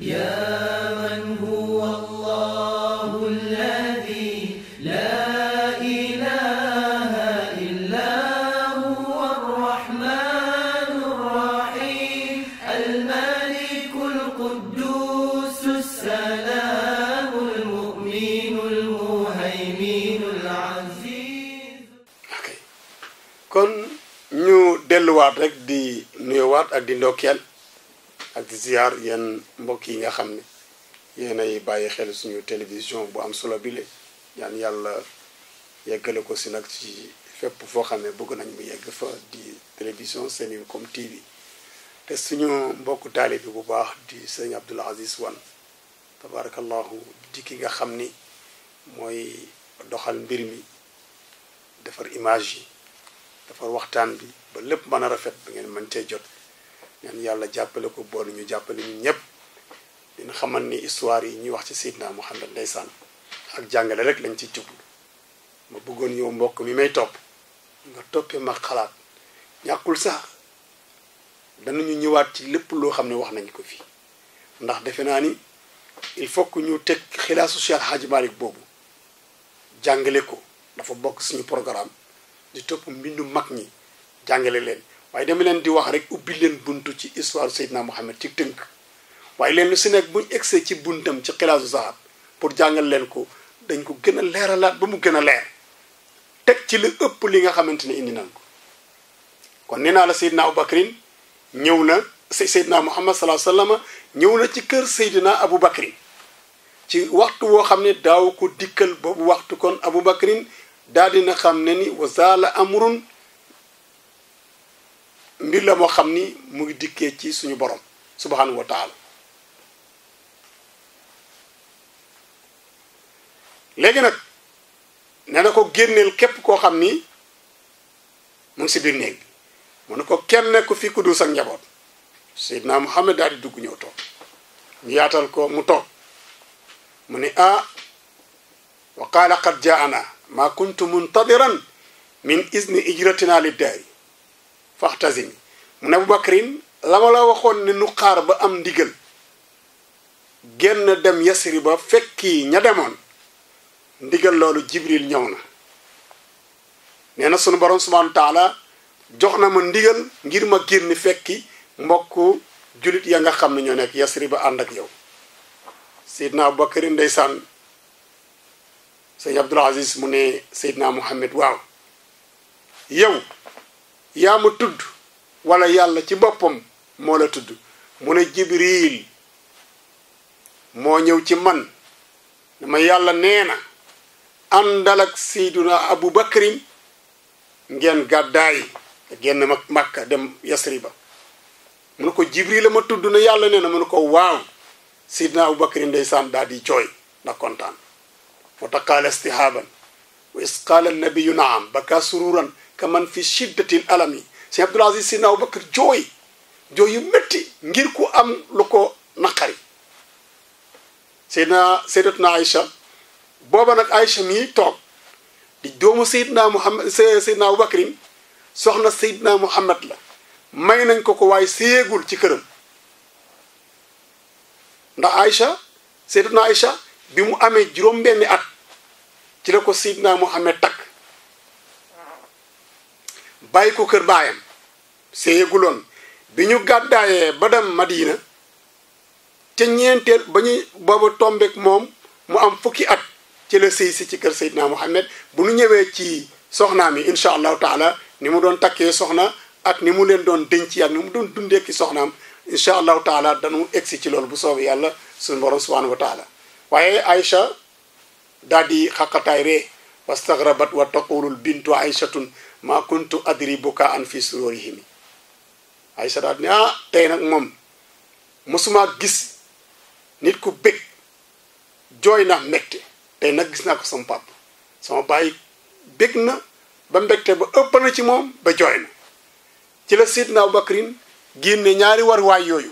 يا من هو الله الذي لا إله إلا هو الرحمن الرحيم الملك القدوس السلام المؤمن المهيمن العزيز. kon ñu delluwaat rek di nuyuwaat ak di ndokkeel ak di ziar yéen mbokk yi nga xam ne yéenay bàyyi xel suñu télévision bu am solo bile ñaan yàlla yeggale ko si nag ci fépp foo xam ne bëgg nañ mu yegg fa di télévision Seninkom TV te suñu mbokku taalibe bi bu baax di sëñ Abdoul Aziz Wane tabarakallahu di ki nga xam ni mooy doxal mbir mi defar image yi defar waxtaan bi ba lépp mën a rafet ba ngeen mën cee jot ñaan yàlla jàppale ko boolu ñu jàppale ñu ñëpp dina xamal ni histoire yi ñuy wax ci Seydina Muhammad ndeysaan ak jàngale rek lañ ci jublu ma bëggoon yow mbokk mi may topp nga toppee ma xalaat ñàkkul sax danañu ñëwaat ci lépp loo xam ne wax nañ ko fii ndax defe naa ni il faut que ñu teg xilaasu Cheikh Hadji Malick boobu jàngale ko dafa bokk suñu programme di topp mbindu mag ñi jàngale leen waaye dama leen di wax rek ubbi leen buntu ci histoire Seydina Muhammad ci tënk waaye leen lu si nekk buñ egsee ci buntam ci xilaasu zahab pour jàngal leen ko dañ ko gën a leeralaat ba mu gën a leer teg ci lu ëpp li nga xamante ne indi nañ ko kon nee naa la Seydina Aboubacrin ñëw na Seydina Muhammad sallallahu alayhi wa sallam ñëw na ci kër Seydina Aboubacrin ci waxtu woo xam ne daaw ko dikkal boobu waxtu kon Aboubacrin daal dina xam ne ni wazaala amrun mbir la moo xam ni mu ngi dikkee ci suñu borom subhanahu wa taala léegi nag nee na ko génneel képp koo xam ni mu ngi si biir néeg bi mu ne ko kenn nekk fi ku dul sa njaboot Seydina Muhammad daal di dugg ñëw toog ñu yaatal ko mu toog mu ne wa qaala qad jaana ma kuntu muntadiran min izni ijratina li daari faxtasimi mu ne Aboubacrin la ma la waxoon ne nu xaar ba am ndigal génn dem Yasri ba fekki ña demoon ndigal loolu Jibril ñëw na nee na sunu borom subhanahu wa taala jox na ma ndigal ngir ma génn fekki mbokk julit ya nga xam ne ñoo nekk Yasri ba ànd ak yow Seydina Aboubacrin ndeysaan sëñ Abdoul Aziz mu ne Seydina Muhammad waaw yow yaa ma tudd wala yàlla ci boppam moo la tudd mu ne Jibril moo ñëw ci man dama yàlla nee na àndal ak Seydina Aboubacrin ngeen gàddaay génn Makka dem Yasri ba mu ne ko Jibril la ma tudd na yàlla nee na mu ne ko waaw Seydina Aboubacrin ndeysaan daal di jooy ndax kontaan moo tax qaala istihaaban wa is qaala nabiyu naam baka sururan ka man fi shiddatil alami sëñ Abdoul Aziz Seydina Aboubacrin jooy yu métti ngir ku am lu ko naqari Sayyidatuna Aïcha booba nag Aïcha mii toog di doomu Seydina Muhammad Seydina Aboubacrin soxna Seydina Muhammad la may nañ ko ko waaye séyegul ci këram ndax Aïcha Sayyidatuna Aïcha bi mu amee juróom-benni at ci la ko Seydina Muhammad takk bàyyi ko kër baayam séyeguloon bi ñu gàddaayee ba dem Madina ca ñeenteel ba ñu booba tombeek moom mu am fukki at ci la sëy si ci kër Seydina Muhammad bu nu ñëwee ci soxnaam yi incha allahu taala ni mu doon takkee soxna ak ni mu leen doon denc ak ni mu doon dundee ki soxnaam incha allahu taala dañu egsi ci loolu bu soobee yàlla suñu borom subhanahu wa taala waaye Aïcha daal di xaqataay ree wastaghrabat wa taqulul bintu aïchatun ma kuntu adri buka an fi sururihimi Aïcha daal di ne tey nag moom mosuma gis nit ku bég jooy na mbégte tey nag gis naa ko sama papa sama baay bég na ba mbégte ba ëpp na ci moom ba jooy na ci la Seydina Aboubacrin génne ñaari waruwaay yooyu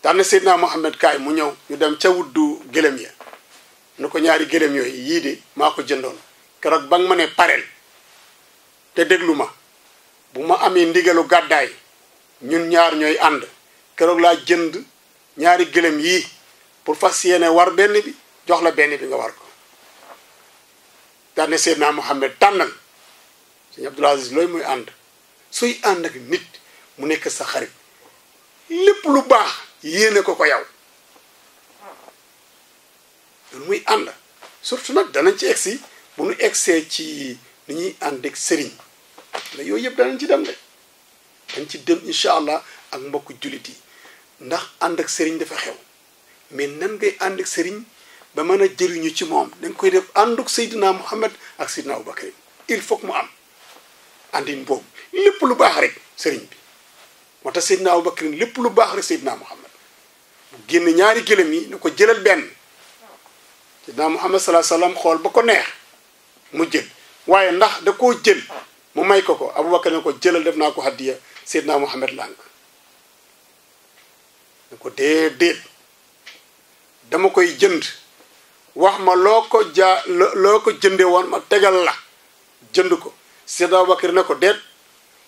tànn Seydina Muhammad kaay mu ñëw ñu dem ca wuddu gëlëm ya nu ko ñaari gëlëm yooyu yii de maa ko jëndoon keroog ba nga ma ne pareel te déglu ma bu ma amee ndigalu gàddaay ñun ñaar ñooy ànd keroog laa jënd ñaari gëlëm yii pour fas yéene war benn bi jox la benn bi nga war ko daane Seydina Muhammad tànnal sëñ Abdul Aziz looy muy ànd suy ànd ak nit mu nekk sa xarit lépp lu baax yéene ko yow loolu muy ànd surtout nag danañ ci egsi bu nu egsee ci ni ñuy ànd ak sëriñ la yooyu yëpp danañ ci dem de dañ ci dem incha allah ak mbokk jullit yi ndax ànd ak sëriñ dafa xew mais nan ngay ànd ak sëriñ ba mën a jëriñu ci moom da nga koy def ànduk Seydina Muhammad ak Seydina Abubakar il faut que mu am àndin boobu lépp lu baax rek sëriñ bi moo tax Seydina Abubakar lépp lu baax rek Seydina Muhammad bu génn ñaari gëlëm yi ni ko jëlal benn Seydina Muhammad sallallahu alayhi wasallam xool ba ko neex mu jël waaye ndax da koo jël mu may ko Abubakar ne ko jëlal def naa ko hadiya Seydina Muhammad lànk ne ko déedéet dama koy jënd wax ma loo ko jënde woon ma tegal la jënd ko Seydina Abubakar ne ko déet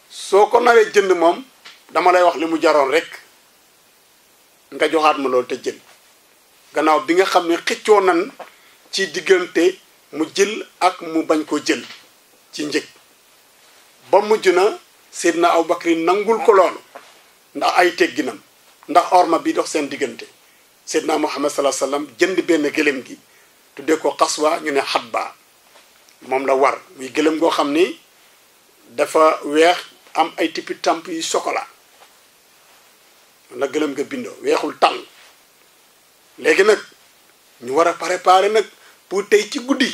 soo ko naree jënd moom dama lay wax li mu jaroon rek nga joxaat ma loolu te jël gannaaw bi nga xam ne xëccoo nan ci diggante mu jël ak mu bañ koo jël ci njëg ba mujj na Seydina Abubakar nangul ko loolu ndax ay tegginam ndax orma bi dox seen diggante Seydina Muhammad sallallahu alayhi wasallam jënd benn gëlëm gi tuddee ko xaswa ñu ne xatba moom la war muy gëlëm goo xam ni dafa weex am ay tippi tamp yu chocolat la gëlëm nga bindoo weexul tàll léegi nag ñu war a préparer nag pour tey ci guddi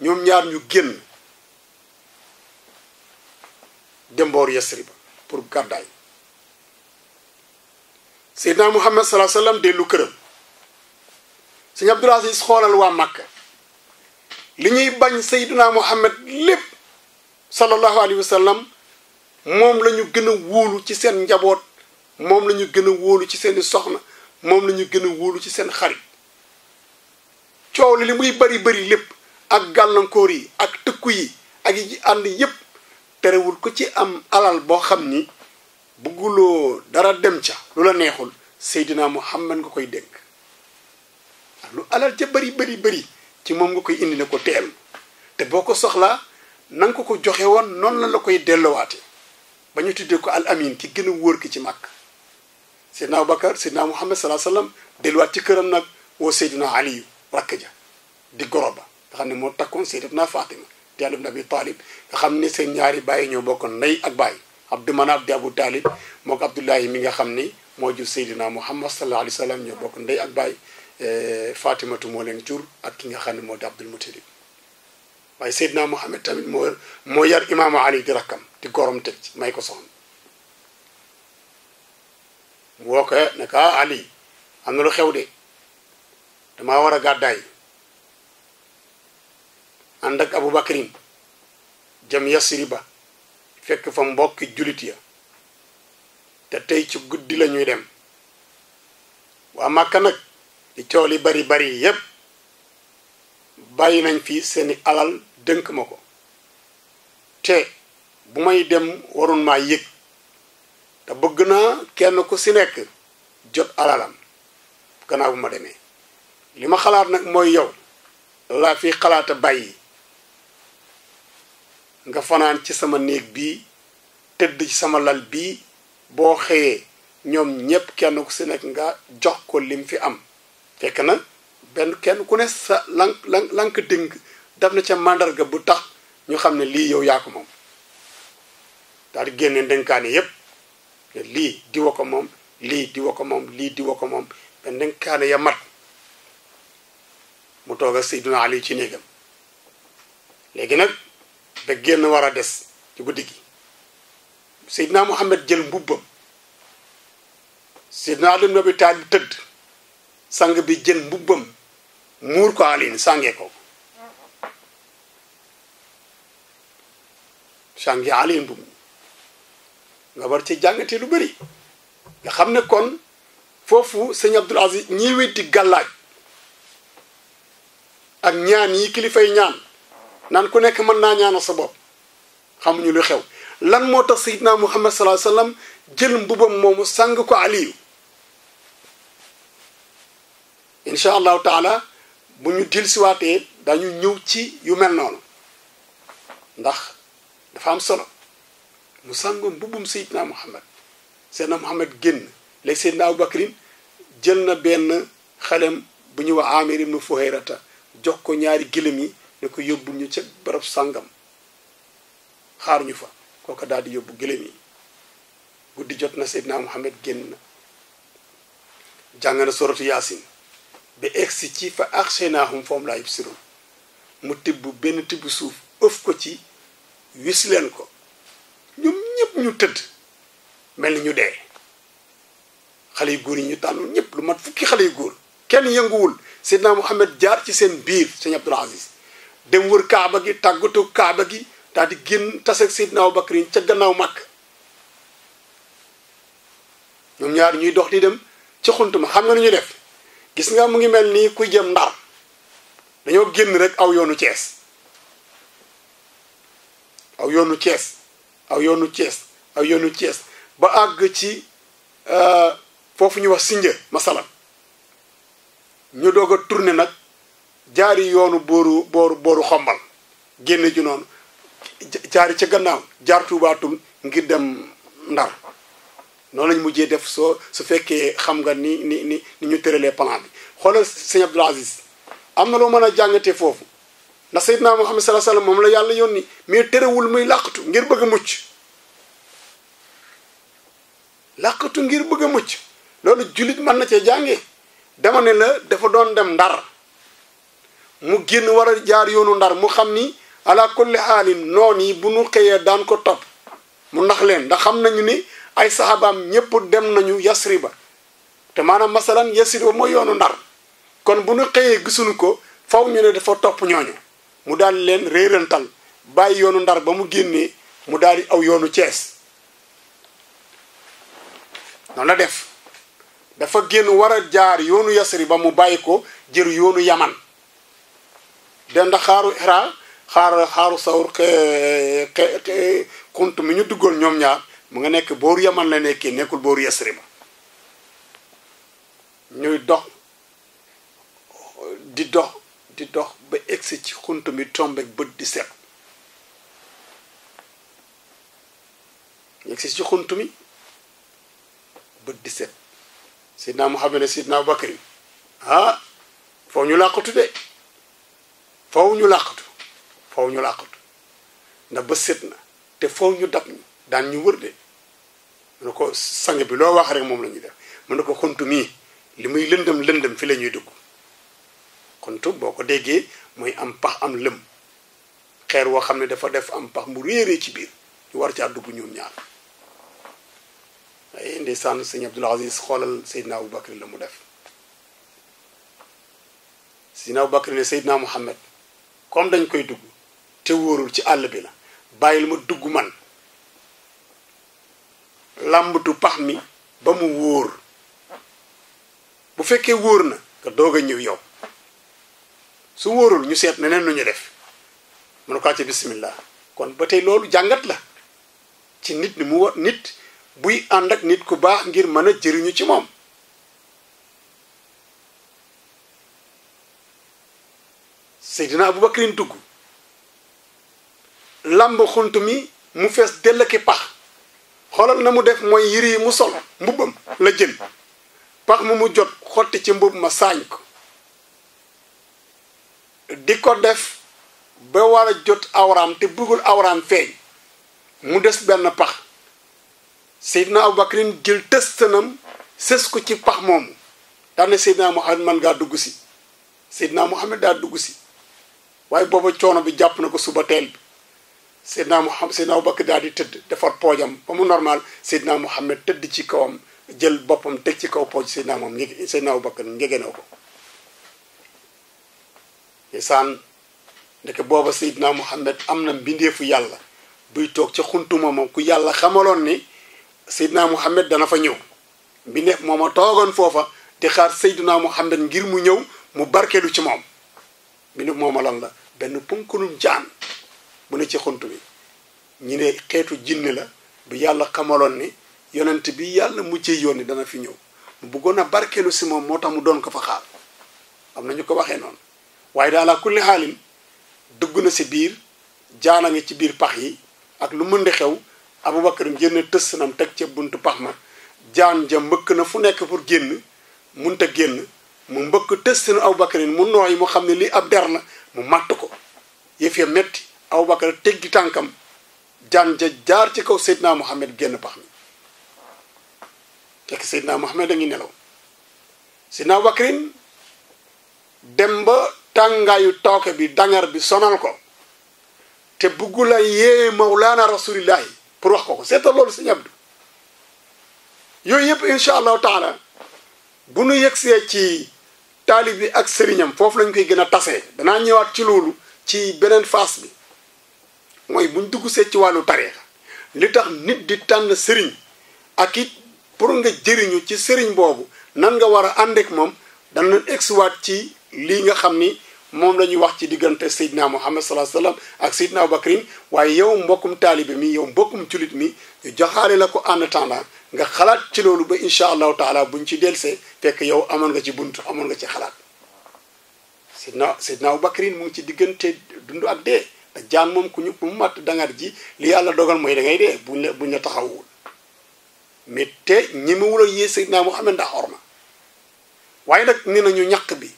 ñoom ñaar ñu génn demboor Yasriba pour gàddaay Seydina Muhammad sallallahu alayhi wasallam dellu këram sëñ Abdul Aziz xoolal waa Makka li ñuy bañ Seydina Muhammad lépp sallallahu alayhi wasallam moom la ñu gën a wóolu ci seen njaboot moom la ñu gën a wóolu ci seeni soxna moom la ñu gën a wóolu ci seen xarit coow li muy bari bari lépp ak gàllankoor yi ak tëkku yi ak yi ànd yépp terewul ko ci am alal boo xam ni bugguloo dara dem ca lu la neexul Seydina Muhammad nga koy dénk lu alal ca bari bari bari ci moom nga koy indi ne ko teel te boo ko soxlaa na nga ko joxe woon noonu la koy dellowaate ba ñu tuddee ko al amin ki gën a wóor ki ci màkk Seydina Abubakar Seydina Muhammad sallallahu alayhi wasallam delluwaat ci këram nag woo Seydina Aliyu rakk ja di goro ba nga xam ne moo takkoon Sayyidatuna Fatima di Ali ibn Abi Talib nga xam ne seen ñaari bàyyi ñoo bokkoon ndey ak bàyyi Abdu Manaf di Abu Talib moo ko Abdullahi mi nga xam ni moo jur Seydina Muhammad sallallahu alayhi wasallam ñoo bokk ndey ak bàyyi Fatimatu moo leen jur ak ki nga xam ne moo di Abdul Muttalib waaye Seydina Muhammad tamit moo yar imaamu Ali di rakkam di gorom teg ci may ko soxna woo ko ne ko Ali am na lu xew de damaa war a gàddaay ànd ak Abubakarin jëm Yasriba fekk fa mbokki julit ya te tey ci guddi la ñuy dem waa Màkka nag di coow li bari bari yépp bàyyi nañ fi seeni alal dënk ma ko te bu may dem warun maa yëg te bëgg naa kenn ku si nekk jot alalam gannaaw bu ma demee li ma xalaat nag mooy yow laa fi xalaata bàyyi nga fanaan ci sama néeg bii tëdd ci sama lal bii boo xëyee ñoom ñépp kenn ku si nekk nga jox ko lim fi am fekk na benn kenn ku ne sa lank dénk daf na ca màndarga bu tax ñu xam ne lii yow yaa ko moom daal di génne ndénkaane yépp lii diwa ko moom lii diwa ko moom lii diwa ko moom benn ndénkaane ya mat mu toog ak Seydina Ali ci néegam léegi nag ba génn war a des ci guddi gi Seydina Muhammad jël mbubbam Seydina Ali ibn Abi Talib tëdd sang bi jël mbubbam muur ko Ali sàngee ko sàngi Ali mbubb nga war ci jàngate lu bari nga xam ne kon foofu sëñ Abdul Aziz ñiy weddi gàllaaj ak ñaan yi kilifay ñaan naan ku nekk mën naa ñaanal sa bopp xamuñu lu xew lan moo tax Seydina Muhammad sallallahu alayhi wasallam jël mbubam moomu sàng ko Aliyu incha allahu taala bu ñu dellusiwaatee dañu ñëw ci yu mel noonu ndax dafa am solo mu sàngoon mbubbum Seydina Muhammad Seydina Muhammad génn léegi Seydina Abubakrin jël na benn xalem bu ñuy wax Amir ibnu Fuhayrata jox ko ñaari gëlëm yi ne ko yóbbu ñu ca barab sàngam xaar ñu fa kooka daal di yóbbu gëlëm yi guddi jot na Seydina Muhammad génn na jàng na soratu Yaasin ba egsi ci fa axshaynahum fahum laa yubsiruun mu tibb benn tibb suuf ëf ko ci wis leen ko ñoom ñëpp ñu tëdd mel ni ñu dee xale yu góor yi ñu tànnoon ñëpp lu mat fukki xale yu góor kenn yënguwul Seydina Muhammad jaar ci seen biir sëñ Abdul Aziz dem wër kaaba gi tàggatu kaaba gi daal di génn taseeg Seydina Abubakrin ca gannaaw màkk ñoom ñaar ñuy dox di dem ci xunt ma xam nga nu ñu def gis nga mu ngi mel nii kuy jëm Ndar dañoo génn rek aw yoonu Cees aw yoonu Cees aw yoonu Cees aw yoonu Cees ba àgg ci foofu ñu wax Sinja masalan ñu doog a tourné nag jaari yoonu booru xombal génn ju noonu jaari ca gannaaw jaar tuubaatul ngir dem Ndar noonu lañ mujjee def su fekkee xam nga ni ñu tëralee plan bi xoolal sëñ Abdul Aziz am na loo mën a jàngatee foofu ndax Seydina Muhammad sallallahu alayhi wasallam moom la yàlla yónni mais terewul muy làqatu ngir bëgg a mucc làqatu ngir bëgg a mucc loolu jullit mën na cee jàngee dama ne la dafa doon dem Ndar mu génn war a jaar yoonu Ndar mu xam ni ala kulli xaalin noon yi bu nu xëyee daan ko topp mu nax leen ndax xam nañu ni ay saxaabaam ñëpp dem nañu Yasriba te maanaam masalan Yasriba mooy yoonu Ndar kon bu nu xëyee gisuñu ko faw ñu ne dafa topp ñooñu mu daal leen réerantal bàyyi yoonu Ndar ba mu génnee mu daal di aw yoonu Cees noonu la def dafa génn war a jaar yoonu Yasriba mu bàyyi ko jër yoonu Yaman den da xaaru Hira xaaru sawr xunt mi ñu duggoon ñoom ñaar mu nga nekk booru Yaman la nekkee nekkul booru Yasriba ñuy dox di dox ba egsi ci xunt mi tombeek bët di set egsi ci xunt mi bët di set Seydina Muhammad ne Seydina Abubakar foofu ñu làqatu de foofu ñu làqatu ndax ba set na te foofu ñu dab ñu daan ñu wër de mu ne ko sang bi loo wax rek moom la ñuy def mu ne ko xuntu mii li muy lëndëm fi la ñuy dugg xuntu boo ko déggee mooy am pax am lëm xeer woo xam ne dafa def am pax mu réeree ci biir ñu war caa dugg ñoom ñaar ay ndeysaan sëñ Abdul Aziz xoolal Seydina Abubakar la mu def Seydina Abubakar ne Seydina Muhammad comme dañ koy dugg te wóorul ci àll bi la bàyyil ma dugg man làmbatu pax mi ba mu wóor bu fekkee wóor na nga doog a ñëw yow su wóorul ñu seet neneen nu ñu def mun ko ci bismillah kon ba tey loolu jàngat la ci nit ni mu war nit buy ànd ak nit ku baax ngir mën a jëriñu ci moom Seydina Abubakrin dugg làmb xunt mi mu fees dell ki pax xoolal na mu def mooy yëre yi mu sol mbubbam la jël pax mu jot xotti ci mbubb ma saañ ko di ko def ba war a jot awraam te bëggul awraam feeñ mu des benn pax Seydina Abubakrin jël tëstanam sës ko ci pax moomu daane Seydina Muhammad man ngaa dugg si Seydina Muhammad daa dugg si waaye booba coono bi jàpp na ko suba teel bi Seydina Abubakar daal di tëdd defar poojam ba mu normal Seydina Muhammad tëdd ci kawam jël boppam teg ci kaw pooj Seydina Abubakar ngegenoo ko saan ndeke booba Seydina Muhammad am na mbindeefu yàlla buy toog ca xuntu moom ku yàlla xamaloon ni Seydina Muhammad dana fa ñëw mbindeef mooma toogoon foofa di xaar Seydina Muhammad ngir mu ñëw mu barkeelu ci moom mbindeef mooma lan la benn punkulum jaan bu ne ci xuntu bi ñu ne xeetu jinne la bu yàlla xamaloon ni yonent bi yàlla mujjee yónni dana fi ñëw mu bëggoon a barkeelu si moom moo tax mu doon ko fa xaar am na ñu ko waxee noonu waaye daala kulli xaalin dugg na si biir jaana ngi ci biir pax yi ak lu mën di xew Abubakar génn tës nam teg ca buntu pax ma jaan ja mbëkk na fu nekk pour génn munta génn mu mbëkk tës na Abubakarin mu nooy mu xam ne lii ab der la mu matt ko yëf ya metti Abubakar teggi tànkam jaan ja jaar ci kaw Seydina Muhammad génn pax mi fekk Seydina Muhammad a ngi nelaw Seydina Abubakarin dem ba tàngaayu tooke bi dangar bi sonal ko te buggula yee Mawlaana Rasulillahi pour wax ko seetal loolu Sëñ Abdu yooyu yëpp incha allahu taala bu nu yegsee ci taalib bi ak sëriñam foofu lañ koy gën a tasee danaa ñëwaat ci loolu ci beneen phase bi mooy buñ dugg see ci wàllu tariixa li tax nit di tànn sëriñ ak it pour nga jëriñu ci sëriñ boobu nan nga war a ànd ak moom dana egsiwaat ci lii nga xam ni moom la ñuy wax ci diggante Seydina Muhammad sallallahu alayhi wasallam ak Seydina Abubakrin waaye yow mbokkum taalibe mi yow mbokkum julit mi ñu joxaale la ko en attendant nga xalaat ci loolu ba incha allahu taala buñ ci delsee fekk yow amoon nga ci buntu amoon nga ci xalaat Seydina Abubakrin mu ngi ci diggante dund ak dee da jaan moom ku mu matt dangar ji li yàlla dogal mooy da ngay dee buñ la taxawul mais te ñemewul a yee Seydina Muhammad ndax orma waaye nag nee nañu ñaq bi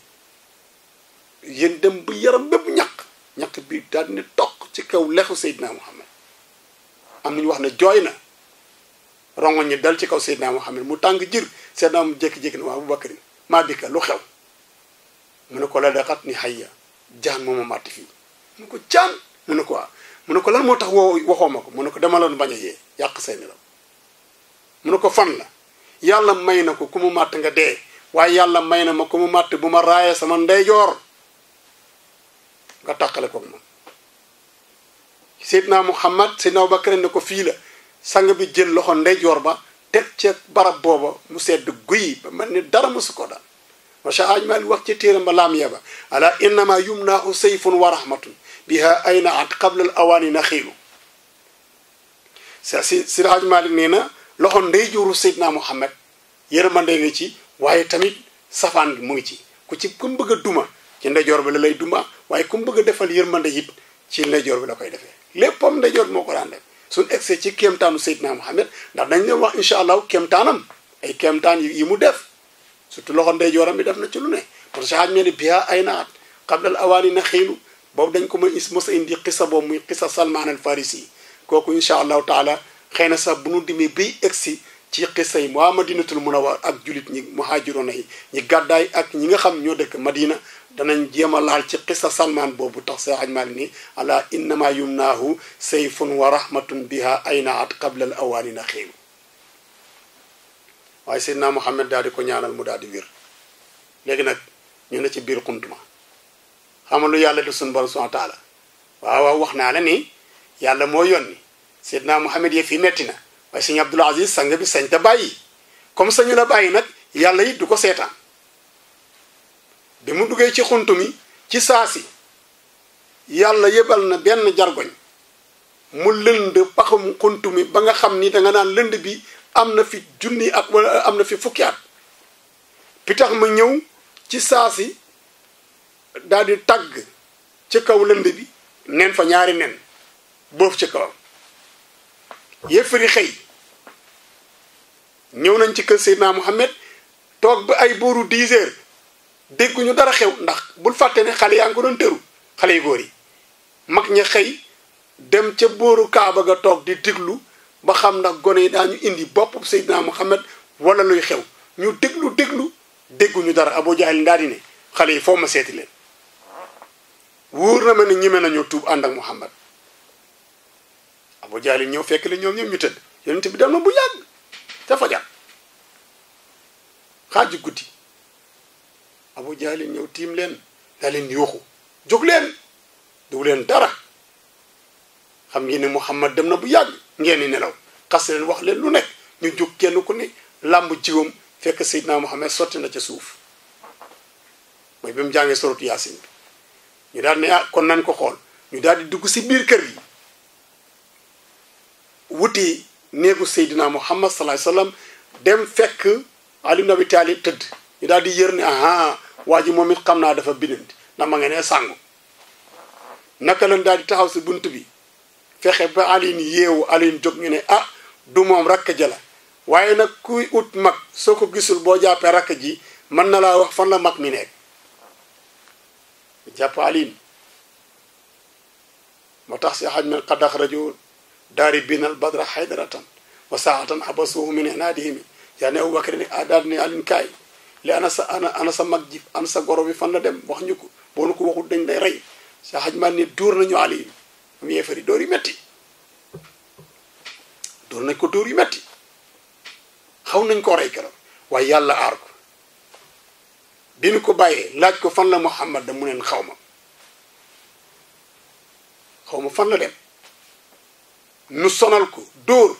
yéen dem bu yaram bépp ñaq bi daal ni toq ci kaw lexu Seydina Muhammad am nañu wax ne jooy na rongoñ ñi dal ci kaw Seydina Muhammad mu tàng jër Seydina mu jékki-jékki ne waa Abubakar maa dikka lu xew mu ne ko la daxat ni xayya jaan mooma màtt fii mu ne ko jaan mu ne ko waa mu ne ko lan moo tax waxoo ma ko mu ne ko dama loon bañ a yee yàq say nelaw mu ne ko fan la yàlla may na ko ku mu màtt nga dee waaye yàlla may na ma ku mu màtt bu ma raayee sama ndeyjoor nga tàqale ko moom Seydina Muhammad Seydina Abubakar ne ko fii la sang bi jël loxo ndeyjoor ba teg ca barab booba mu sedd guy ba mel ni dara musu ko daal macha ajmal wax ci téeram ba laam yeba ala innama yumnaahu sayfun wa rahmatun biha ayna at qabla al awaani na xiilu si Haj Malik nee na loxo ndeyjooru Seydina Muhammad yërmande nga ci waaye tamit safaan bi mu ngi ci ku mu bëgg a duma ci ndeyjoor bi la lay duma waaye ku mu bëgg a defal yërmande it ci ndeyjoor bi la koy defee léppam ndeyjoor bi moo ko daan def suñ egsee ci kéemtaanu Seydina Muhammad ndax dañ leen wax incha allah kéemtaanam ay kéemtaan yi mu def surtout loxo ndeyjooram bi def na ci lu ne parce que xaaj mel ni biha ay naat xablal awaani na xiilu boobu dañ ko mos a indi xisa boobu muy xisa Salman al Farisi kooku incha allahu taala xëy na sax bu nu dimee bay egsi ci xisa yi waa Madinatul Munawwar ak julit ñi muhaajiroona yi ñi gàddaay ak ñi nga xam ñoo dëkk Madina danañ jéem a laal ci xisa Salman boobu tax sa xaj maal ni ala innama yumnaahu sayfun wa rahmatun biha aynaat qabla al awaani na xiilu waaye Seydina Muhammad daal di ko ñaanal mu daal di wér léegi nag ñu ne ci biir xuntuma xamal lu yàlla def suñu borom subhanahu wa taala waaw wax naa la ni yàlla moo yónni Seydina Muhammad yee fii metti na waaye sëñ Abdul Aziz sang bi sañ te bàyyi comme sañu la bàyyi nag yàlla it du ko seetaan bi mu duggee ci xuntu mi ci saasi yàlla yebal na benn jargoñ mu lënd paxum xuntu mi ba nga xam ni danga naan lënd bi am na fi junni at wala am na fi fukki at pitax ma ñëw ci saasi daal di tàgg ci kaw lënd bi nen fa ñaari nen boof ci kawam yëfari xëy ñëw nañ ci kër Seydina Muhammad toog ba ay booru 10 heures dégguñu dara xew ndax bul fàtte ne xale yaa ngi ko doon tëru xale yu góor yi mag ña xëy dem ca booru Kaaba ga toog di déglu ba xam ndax gone yi daañu indi bopp Seydina Muhammad wala luy xew ñu déglu dégguñu dara Abu Jahl daal di ne xale yi foo ma seeti leen wóor na ma ne ñeme nañoo tuub ànd ak Muhammad Abu Jahl ñëw fekk la ñoom ñu tëdd yonent bi dem na bu yàgg ca fajar xaaju guddi Abu Jahl ñëw tiim leen daa leen yuuxu jóg leen du leen dara xam ngeen ne Muhammad dem na bu yàgg ngeen ni nelaw xas leen wax leen lu nekk ñu jóg kenn ku ne làmb jiwam fekk Seydina Muhammad sotti na ca suuf mooy bi mu jàngee soratu Yaasin bi ñu daal ne kon nañ ko xool ñu daal di dugg si biir kër yi wuti néegu Seydina Muhammad sallallahu alayhi wasallam dem fekk Ali ibn Abi Talib tëdd ñu daal di yër ne aha waa ji moom it xam naa dafa binanti ndax ma nga ne sàngu naka lañ daal di taxaw si bunt bi fexe ba Alioune yeewu Alioune jóg ñu ne ah du moom rakk ja la waaye nag kuy ut mag soo ko gisul boo jàppee rakk ji mën na laa wax fan la mag mi nekk jàpp Alioune moo tax si xaj men qad axraju daari binal badra xaydaratan wa saatan abasuhu min inaadihimi yaa ne Abubakar ne daal ne Alioune kaay li ana sa mag ji ana sa goro bi fan la dem wax ñu ko boo nu ko waxul dañ lay rey sa xaj man ne dóor nañu Alioune am yeefari dóor yu metti dóor nañ ko dóor yu metti xaw nañ ko rey keroog waaye yàlla aar ko bi nu ko bàyyee laaj ko fan la Muhammad da mu neen xaw ma fan la dem nu sonal ko dóor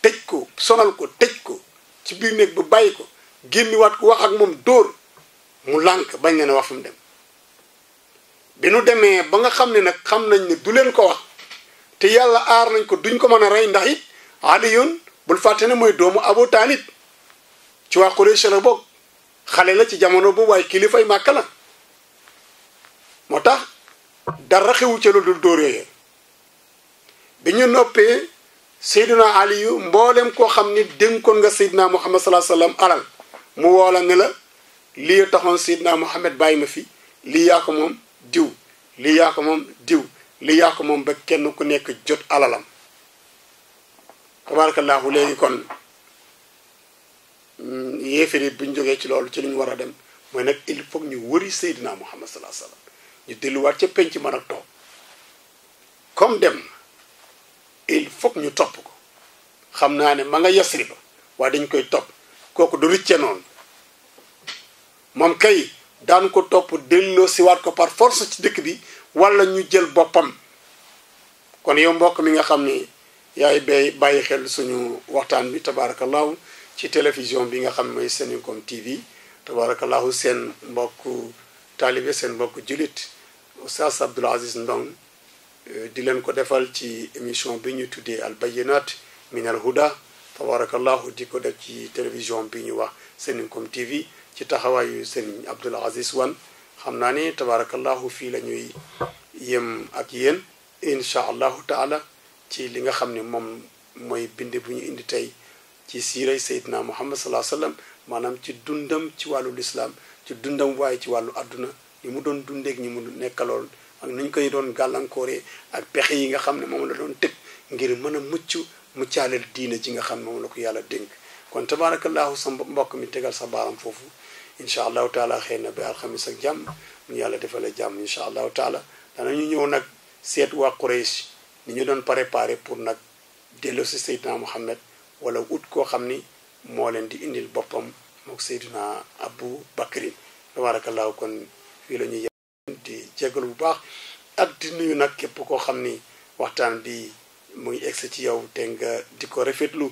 tëj ko sonal ko tëj ko ci biir néeg bu bàyyi ko génniwaat ko wax ak moom dóor mu lànk bañ leen a wax fi mu dem bi nu demee ba nga xam ne nag xam nañ ne du leen ko wax te yàlla aar nañ ko duñ ko mën a rey ndax it Aliyun bul fàtte ne mooy doomu Abu Taalib ci waa Quraysh la bokk xale la ci jamono boobu waaye kilifay Màkka la moo tax dara xewu ca lu dul dóor yooyu bi ñu noppee Seydina Aliyu mboolem koo xam ni dénkoon nga Seydina Muhammad sallallahu alayhi wa sallam alal mu woola ne la lii taxoon Seydina Muhammad bàyyi ma fi lii yaa ko moom diw lii yaa ko moom diw lii yaa ko moom ba kenn ku nekk jot alalam tabarakallahu léegi kon yéefari bu ñu jógee ci loolu ci li ñu war a dem mooy nag il faut ñu wëri Seydina Muhammad sallallahu alayhi wa sallam ñu delluwaat ca penc mën ak toog comme dem il faut ñu topp ko xam naa ne ma nga Yasrib ba waaye dañ koy topp kooku du ricce noonu moom kay daan ko topp delloo siwaat ko par force ci dëkk bi wala ñu jël boppam kon yow mbokk mi nga xam ni yaay bàyyi xel suñu waxtaan bi tabarakallahu ci télévision bi nga xam ne mooy Seninkom TV tabarakallahu seen mbokku taalibe seen mbokku julit Oustaz Abdoul Aziz Ndong di leen ko defal ci émission bi ñu tuddee al bayinat min al huda tabarakallahu di ko def ci télévision bi ñu wax Seninkom TV ci taxawaayu Serigne Abdoul Aziz Wane xam naa ni tabarakallahu fii la ñuy yem ak yéen incha allahu taala ci li nga xam ne moom mooy bind bu ñu indi tey ci siiray Seydina Muhammad sallallahu alayhi wa sallam maanaam ci dundam ci wàllu lislaam ci dundam waaye ci wàllu àdduna ni mu doon dundeek ñi mu nekkaloon ak ni ñu koy doon gàllankooree ak pexe yi nga xam ne moom la doon tëg ngir mën a muccaaleel diina ji nga xam ne moom la ko yàlla dénk kon tabarakallahu sa mbokk mi tegal sa baaram foofu incha allahu taala xëy na ba alxamis ak jàmm ñu yàlla defale jàmm incha allahu taala danañu ñëw nag seet waa Quraysh ni ñu doon préparé pour nag delloo si Seydina Muhammad wala ut koo xam ni moo leen di indil boppam mook Seydina Abu Bakrin tabarakallahu kon fii la ñuy di jégalu bu baax ak di nuyu nag képp koo xam ni waxtaan bi muy egsi ci yow te nga di ko rafetlu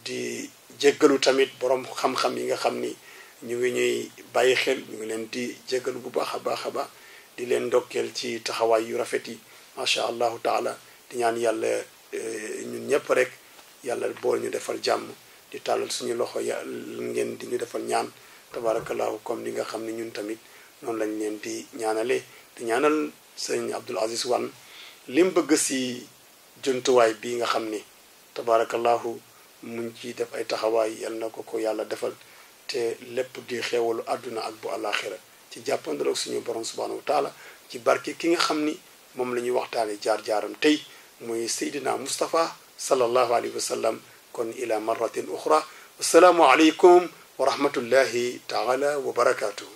di jégalu tamit borom xam-xam yi nga xam ni ñu ngi ñuy bàyyi xel ñu ngi leen di jégalu bu baax a baax a baax di leen ndokkeel ci taxawaay yu rafet yi macha allahu taala di ñaan yàlla ñun ñëpp rek yàlla bool ñu defal jàmm di tàllal suñu loxo yàlla ngeen di ñu defal ñaan tabarakallahu comme ni nga xam ne ñun tamit noonu lañ leen di ñaanale di ñaanal sëñ Abdoul Aziz Wane lim bëgg si jumtuwaay bii nga xam ni tabarakallahu mu ngi ciy def ay taxawaay yal na ko yàlla defal te lépp di xeewalu àdduna ak bu àllaaxira ci jàppandaloog suñu borom subhanahu wa taala ci barke ki nga xam ni moom la ñuy waxtaane jaar-jaaram tey muy Seydina Moustapha sallallahu alayhi wa sallam kon ila marratin uxra assalaamu aleykum wa rahmatullahi taala wa barakatuhu